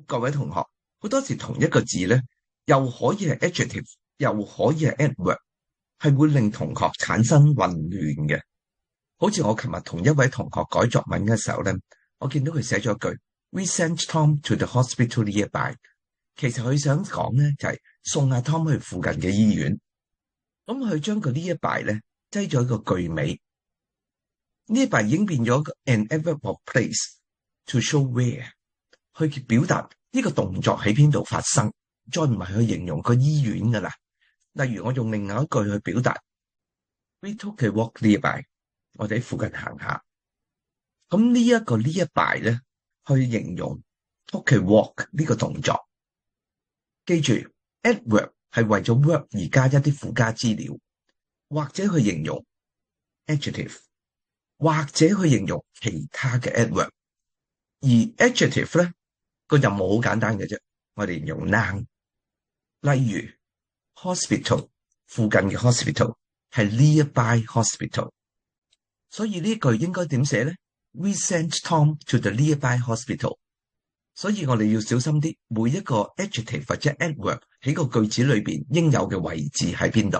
各位同學，好多時同一個字咧，又可以係 adjective，又可以係 adverb，係會令同學產生混亂嘅。好似我琴日同一位同學改作文嘅時候咧，我見到佢寫咗一句 We sent Tom to the hospital nearby。其實佢想講咧就係送阿 Tom 去附近嘅醫院。咁佢將個 nearby 咧擠咗一個句尾，nearby 已經變咗 an adverb of place to show where。去表達呢個動作喺邊度發生，再唔係去形容個醫院噶啦。例如我用另外一句去表達 We took a walk nearby， 我哋喺附近行下。咁呢一個 nearby 咧，去形容 took a walk 呢個動作。記住 adverb 係為咗 work 而加一啲附加資料，或者去形容 adjective， 或者去形容其他嘅 adverb。而 adjective 咧，個任務好簡單嘅啫，我哋用 noun， 例如 hospital 附近嘅 hospital 係 nearby hospital， 所以呢句應該點寫咧？ We sent Tom to the nearby hospital。 所以我哋要小心啲，每一個 adjective 或者 adverb 喺個句子裏邊應有嘅位置喺邊度。